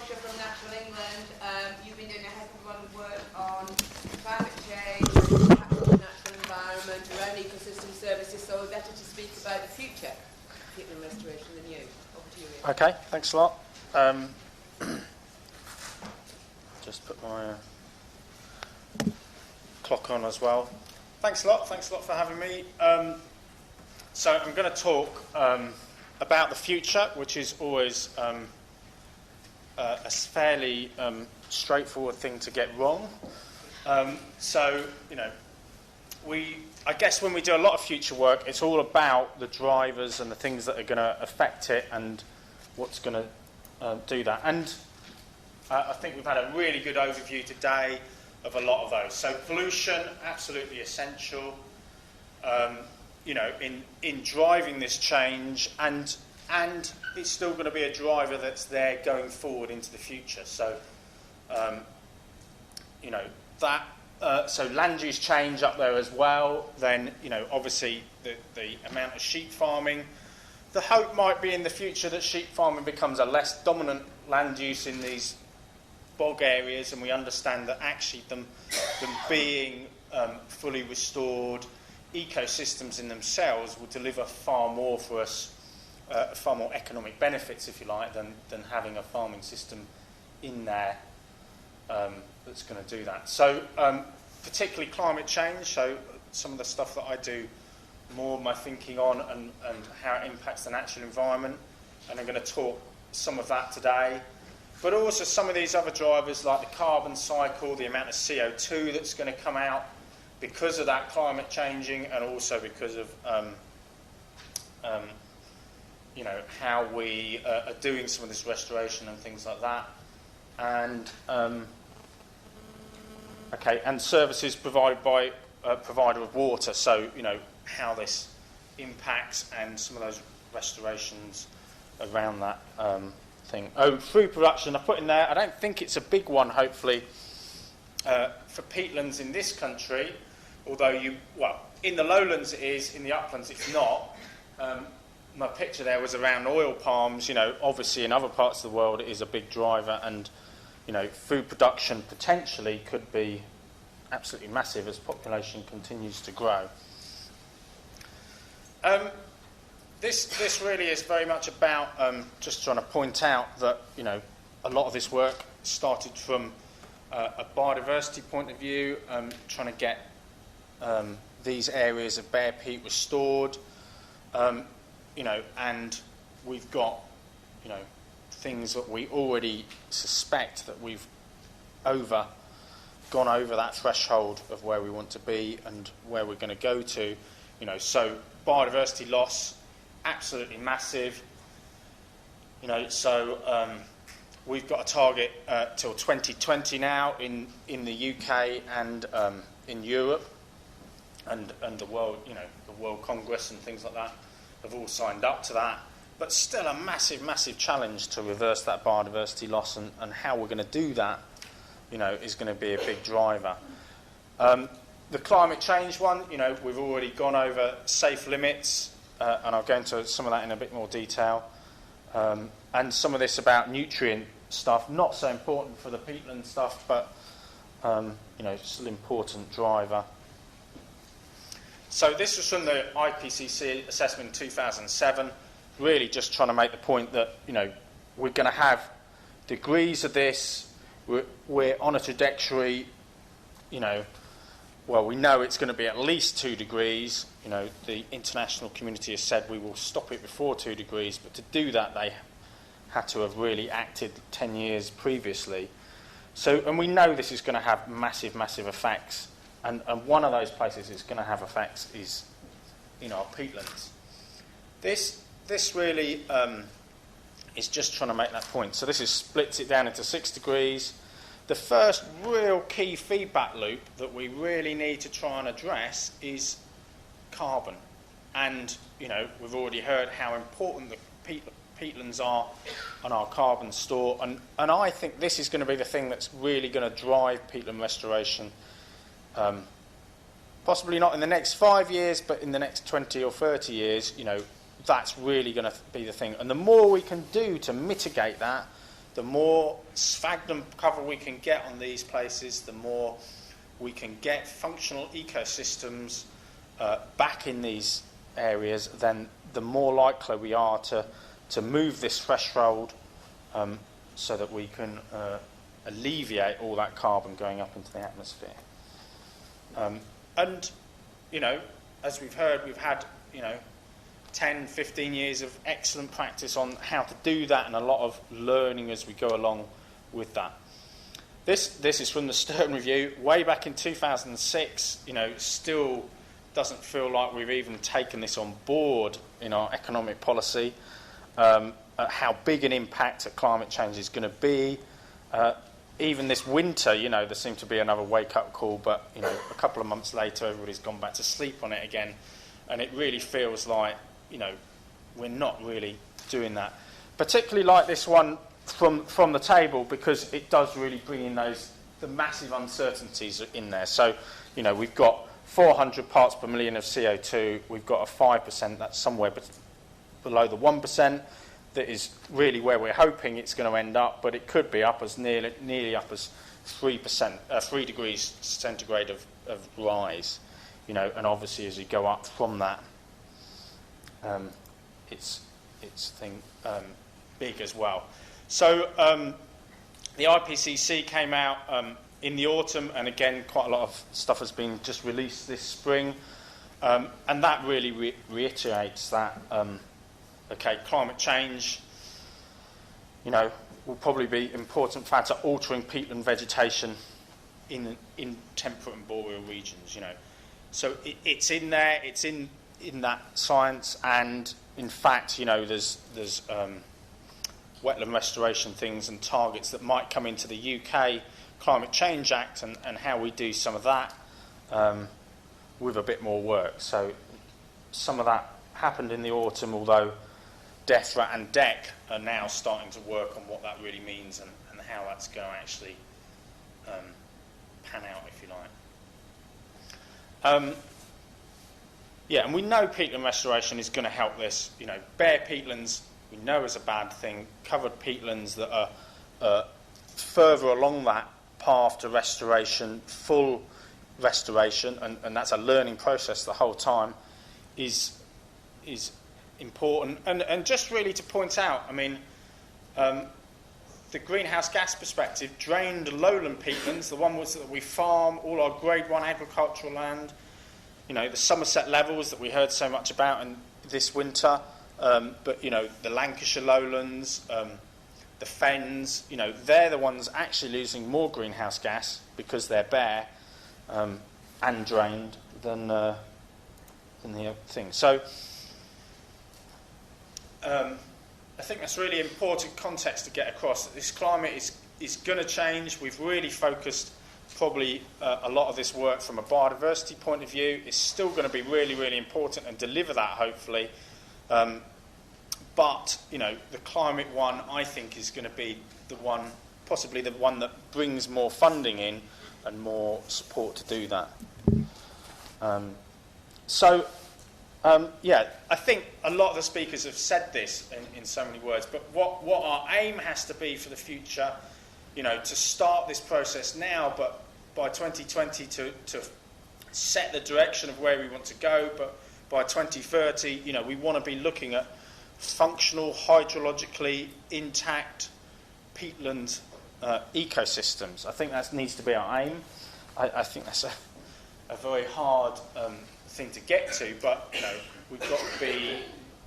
Crosher from Natural England. You've been doing a heck of a lot of work on climate change, impact on the natural environment, around ecosystem services, so we're better to speak about the future peatland restoration than you. Over to you, Ian. Okay, thanks a lot. Just put my clock on as well. Thanks a lot for having me. So I'm going to talk about the future, which is always a fairly straightforward thing to get wrong. So, you know, I guess when we do a lot of future work, it's all about the drivers and the things that are going to affect it and what's going to do that. And I think we've had a really good overview today of a lot of those. So pollution, absolutely essential. You know, in driving this change, and it's still going to be a driver that's there going forward into the future. So, you know, that so land use change up there as well. Then, you know, obviously the amount of sheep farming. The hope might be in the future that sheep farming becomes a less dominant land use in these bog areas, and we understand that actually them being fully restored ecosystems in themselves will deliver far more for us, far more economic benefits, if you like, than having a farming system in there that's going to do that. So particularly climate change, so some of the stuff that I do more of my thinking on and how it impacts the natural environment, and I'm going to talk some of that today. But also some of these other drivers like the carbon cycle, the amount of CO2 that's going to come out because of that climate changing, and also because of you know, how we are doing some of this restoration and things like that. And okay, and services provided by a provider of water. So, you know, how this impacts and some of those restorations around that thing. Oh, food production I put in there. I don't think it's a big one, hopefully, for peatlands in this country, although in the lowlands it is, in the uplands it's not. My picture there was around oil palms. You know, obviously in other parts of the world it is a big driver, and, you know, food production potentially could be absolutely massive as population continues to grow. This really is very much about just trying to point out that, you know, a lot of this work started from a biodiversity point of view, trying to get these areas of bare peat restored, you know, and we've got, you know, things that we already suspect that we've gone over that threshold of where we want to be and where we're going to go to, you know. So biodiversity loss, absolutely massive, you know. So we've got a target till 2020 now in the UK and in Europe, and the world, you know, the World Congress and things like that have all signed up to that. But still a massive challenge to reverse that biodiversity loss, and how we're going to do that, you know, is going to be a big driver. The climate change one, you know, we've already gone over safe limits, and I'll go into some of that in a bit more detail. And some of this about nutrient stuff, not so important for the peatland stuff, but, you know, still important driver. So this was from the IPCC assessment in 2007, really just trying to make the point that, you know, we're going to have degrees of this, we're on a trajectory, you know, well, we know it's going to be at least 2 degrees. You know, the international community has said we will stop it before 2 degrees, but to do that they had to have really acted 10 years previously. So, and we know this is going to have massive effects, and one of those places it's going to have effects is, you know, our peatlands. This really is just trying to make that point. So this splits it down into 6 degrees. The first real key feedback loop that we really need to try and address is carbon. And, you know, we've already heard how important the peatlands are on our carbon store. And I think this is going to be the thing that's really going to drive peatland restoration. Possibly not in the next 5 years, but in the next 20 or 30 years, you know, that's really going to be the thing. And the more we can do to mitigate that, the more sphagnum cover we can get on these places, the more we can get functional ecosystems back in these areas, then the more likely we are to move this threshold so that we can alleviate all that carbon going up into the atmosphere. And, you know, as we've heard, we've had, you know, 10, 15 years of excellent practice on how to do that and a lot of learning as we go along with that. This is from the Stern Review, way back in 2006, you know, still doesn't feel like we've even taken this on board in our economic policy, how big an impact that climate change is going to be. Even this winter, you know, there seemed to be another wake-up call, but, you know, a couple of months later, everybody's gone back to sleep on it again, and it really feels like, you know, we're not really doing that. Particularly like this one from the table, because it does really bring in the massive uncertainties in there. So, you know, we've got 400 parts per million of CO2, we've got a 5%, that's somewhere below the 1%, that is really where we're hoping it's going to end up, but it could be up as nearly up as 3 degrees centigrade of rise, you know, and obviously as you go up from that, it's big as well. So the IPCC came out in the autumn, and again, quite a lot of stuff has been just released this spring, and that really reiterates that. Okay, climate change, you know, will probably be an important factor altering peatland vegetation in temperate and boreal regions, you know. So it's in there, it's in that science, and in fact, you know, there's wetland restoration things and targets that might come into the UK Climate Change Act and how we do some of that with a bit more work. So some of that happened in the autumn, although DEFRA and DEC are now starting to work on what that really means and how that's going to actually pan out, if you like. Yeah, and we know peatland restoration is going to help this. You know, bare peatlands we know is a bad thing. Covered peatlands that are further along that path to restoration, full restoration, and that's a learning process the whole time, is important. And just really to point out, I mean, the greenhouse gas perspective, drained lowland peatlands, the ones that we farm, all our grade 1 agricultural land, you know, the Somerset levels that we heard so much about in this winter, but, you know, the Lancashire lowlands, the fens, you know, they're the ones actually losing more greenhouse gas because they're bare and drained than the other thing. So I think that's really important context to get across, that this climate is going to change. We've really focused probably a lot of this work from a biodiversity point of view. It's still going to be really, really important and deliver that, hopefully. But, you know, the climate one, I think, is going to be the one, possibly the one that brings more funding in and more support to do that. Yeah, I think a lot of the speakers have said this in so many words, but what our aim has to be for the future, you know, to start this process now, but by 2020 to set the direction of where we want to go, but by 2030, you know, we want to be looking at functional, hydrologically intact peatland ecosystems. I think that needs to be our aim. I think that's a very hard thing to get to, but, you know, we've got to be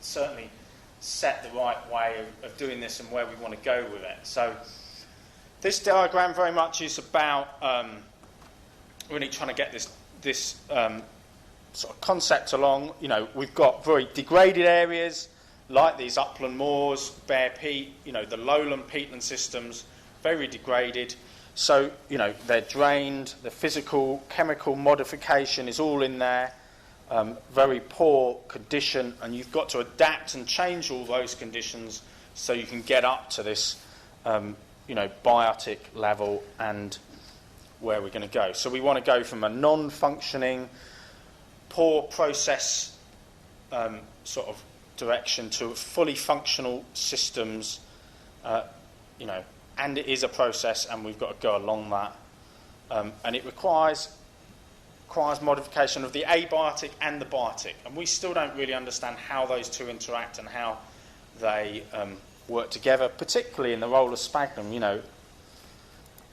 certainly set the right way of doing this and where we want to go with it. So this diagram very much is about really trying to get this sort of concept along. You know, we've got very degraded areas like these upland moors, bare peat, you know, the lowland peatland systems, very degraded. So, you know, they're drained, the physical, chemical modification is all in there, very poor condition, and you've got to adapt and change all those conditions so you can get up to this, you know, biotic level and where we're going to go. So we want to go from a non-functioning, poor process sort of direction to fully functional systems and it is a process, and we've got to go along that, and it requires modification of the abiotic and the biotic, and we still don't really understand how those two interact and how they work together, particularly in the role of sphagnum.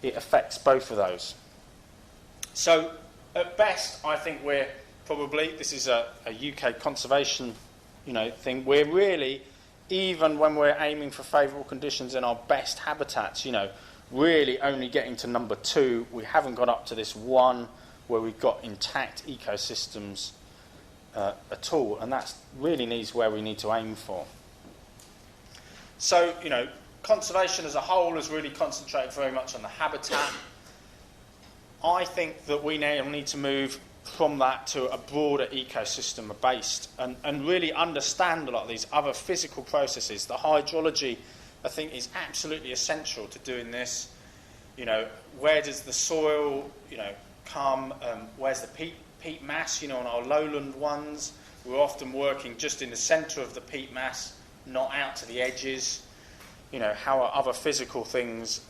It affects both of those. So at best, I think we're probably, this is a UK conservation thing, we're really, even when we're aiming for favourable conditions in our best habitats, really only getting to number 2. We haven't got up to this 1 where we've got intact ecosystems at all, and that really needs where we need to aim for. So, conservation as a whole has really concentrated very much on the habitat. I think that we now need to move from that to a broader ecosystem based and really understand a lot of these other physical processes. The hydrology, I think, is absolutely essential to doing this. Where does the soil, come? Where's the peat mass? On our lowland ones, we're often working just in the centre of the peat mass, not out to the edges. How are other physical things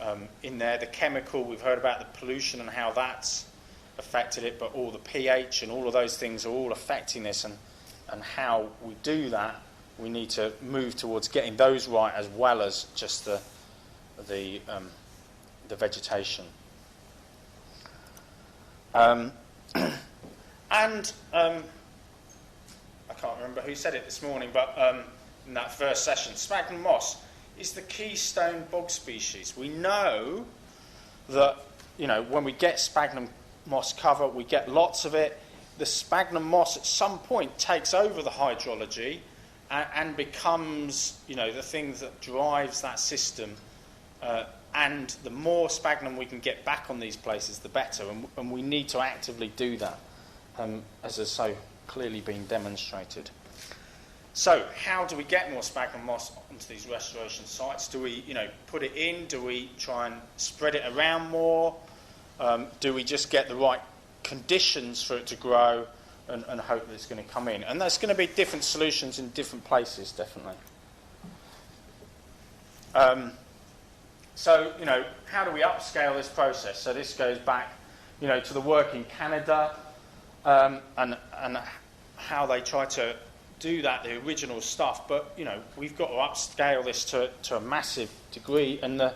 in there? The chemical, we've heard about the pollution and how that's affected it, but all the pH and all of those things are all affecting this, and how we do that, we need to move towards getting those right as well as just the vegetation. And I can't remember who said it this morning, but in that first session, sphagnum moss is the keystone bog species. We know that, when we get sphagnum moss cover, we get lots of it. The sphagnum moss at some point takes over the hydrology and becomes, the thing that drives that system. And the more sphagnum we can get back on these places, the better. And we need to actively do that, as has so clearly been demonstrated. So, how do we get more sphagnum moss onto these restoration sites? Do we, put it in? Do we try and spread it around more? Do we just get the right conditions for it to grow and hope that it's going to come in? And there's going to be different solutions in different places, definitely. So, how do we upscale this process? So this goes back, to the work in Canada and how they try to do that, the original stuff. But, we've got to upscale this to a massive degree, and the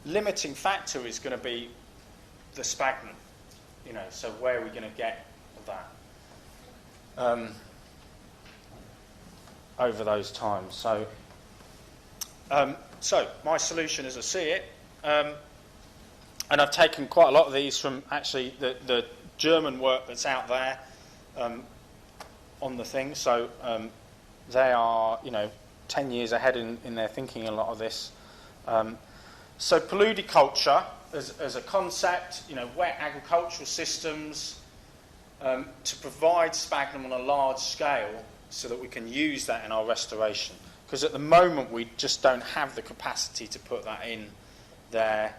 limiting factor is going to be the sphagnum. So where are we going to get that over those times? So my solution as I see it, and I've taken quite a lot of these from actually the German work that's out there on the thing. So they are, 10 years ahead in their thinking, a lot of this. So paludiculture as a concept, wet agricultural systems to provide sphagnum on a large scale so that we can use that in our restoration. Because at the moment we just don't have the capacity to put that in there.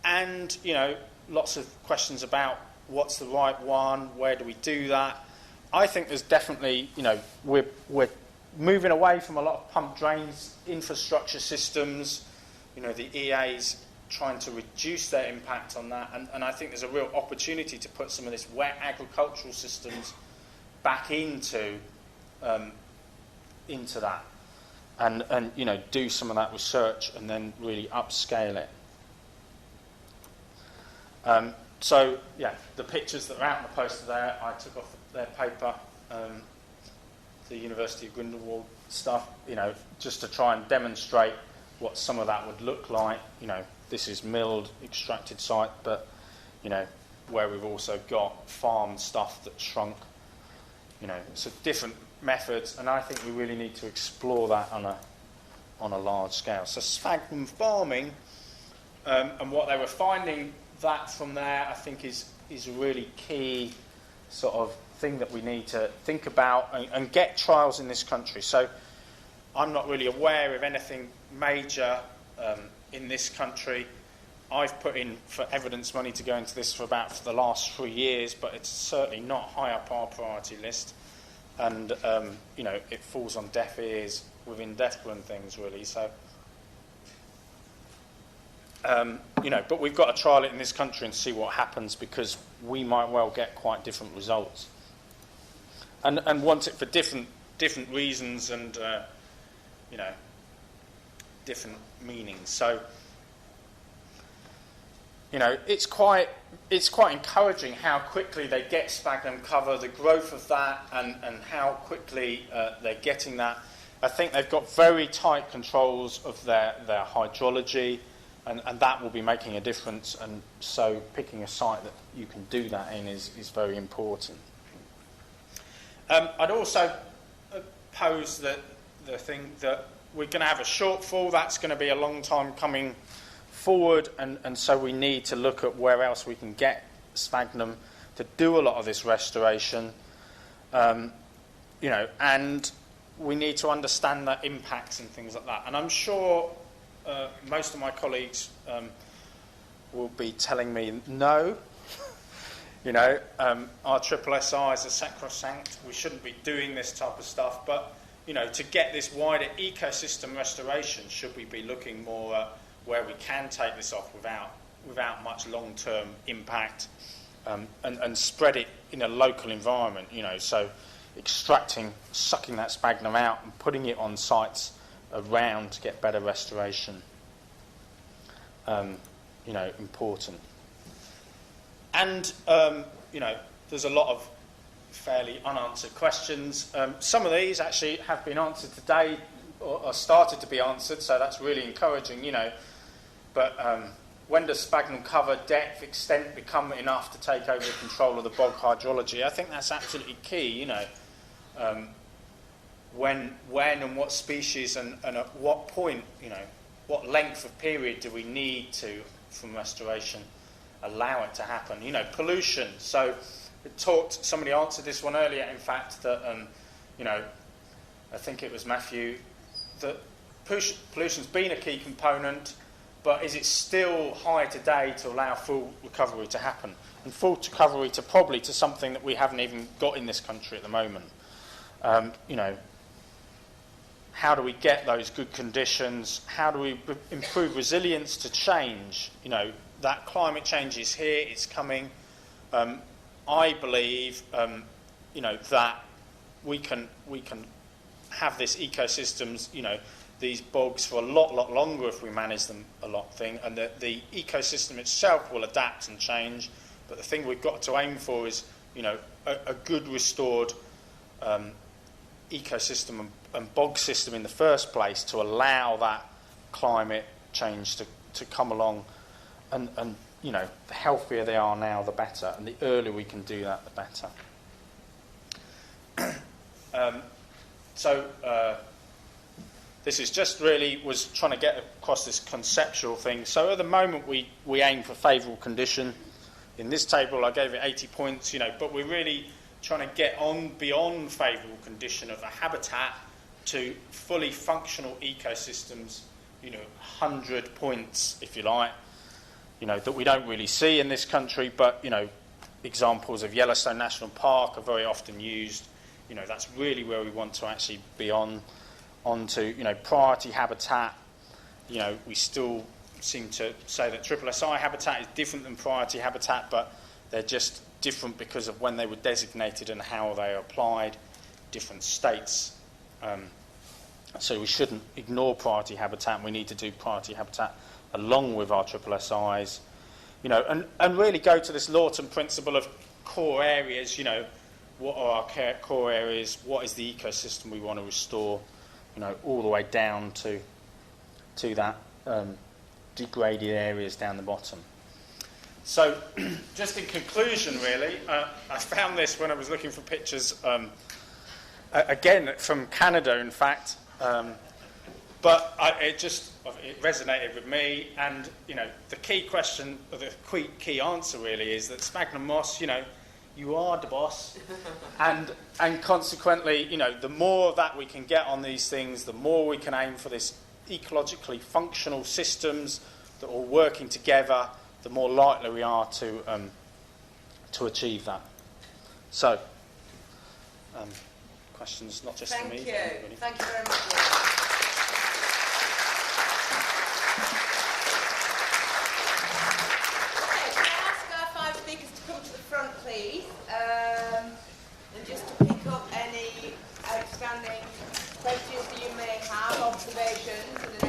And, lots of questions about what's the right one, where do we do that. I think there's definitely, we're moving away from a lot of pump drains, infrastructure systems, the EA's trying to reduce their impact on that. And I think there's a real opportunity to put some of this wet agricultural systems back into that and do some of that research and then really upscale it. So the pictures that are out on the poster there, I took off their paper, the University of Grindelwald stuff, just to try and demonstrate what some of that would look like. This is milled, extracted site, but where we've also got farmed stuff that's shrunk. So different methods, and I think we really need to explore that on a large scale. So sphagnum farming, and what they were finding that from there, I think is a really key sort of thing that we need to think about and get trials in this country. So I'm not really aware of anything major in this country. I've put in for evidence money to go into this for the last 3 years, but it's certainly not high up our priority list. And, it falls on deaf ears with indifferent things, really. So but we've got to trial it in this country and see what happens, because we might well get quite different results, and want it for different reasons and different meanings. So it's quite encouraging how quickly they get sphagnum cover, the growth of that, and how quickly they're getting that. I think they've got very tight controls of their hydrology, and that will be making a difference. And so picking a site that you can do that in is very important. I'd also pose the thing that we're going to have a shortfall. That's going to be a long time coming forward, and so we need to look at where else we can get sphagnum to do a lot of this restoration. And we need to understand the impacts and things like that. And I'm sure most of my colleagues will be telling me no. Our SSSI is a sacrosanct. We shouldn't be doing this type of stuff. But to get this wider ecosystem restoration, should we be looking more at where we can take this off without much long-term impact, and spread it in a local environment, so sucking that sphagnum out and putting it on sites around to get better restoration, important. And, there's a lot of fairly unanswered questions. Some of these actually have been answered today, or started to be answered, so that's really encouraging, But when does sphagnum cover, depth, extent become enough to take over control of the bog hydrology? I think that's absolutely key, when and what species and at what point, what length of period do we need to, from restoration, allow it to happen? Pollution. So somebody answered this one earlier, in fact, that, I think it was Matthew, that pollution's been a key component, but is it still high today to allow full recovery to happen? And full recovery to something that we haven't even got in this country at the moment. How do we get those good conditions? How do we improve resilience to change? That climate change is here, it's coming. I believe, that we can have this ecosystems, these bogs for a lot longer if we manage them and the ecosystem itself will adapt and change. But the thing we've got to aim for is, a good restored ecosystem and bog system in the first place, to allow that climate change to come along, and the healthier they are now, the better, and the earlier we can do that, the better. This is just really was trying to get across this conceptual thing. So at the moment we aim for favourable condition. In this table I gave it 80 points, but we're really trying to get on beyond favourable condition of a habitat to fully functional ecosystems, 100 points, if you like, that we don't really see in this country, but, examples of Yellowstone National Park are very often used. That's really where we want to actually be onto, priority habitat. We still seem to say that SSSI habitat is different than priority habitat, but they're just different because of when they were designated and how they are applied, different states. So we shouldn't ignore priority habitat, and we need to do priority habitat along with our SSSIs, and really go to this Lawton principle of core areas, what are our core areas, what is the ecosystem we want to restore, all the way down to that degraded areas down the bottom. So, just in conclusion, really, I found this when I was looking for pictures, again, from Canada, in fact, but it resonated with me, and, the key question, or the key answer, really, is that sphagnum moss, you are the boss, and consequently, the more that we can get on these things, the more we can aim for this ecologically functional systems that are working together, the more likely we are to achieve that. So, questions not just for me. Thank you. Thank you very much. any questions that you may have, observations, and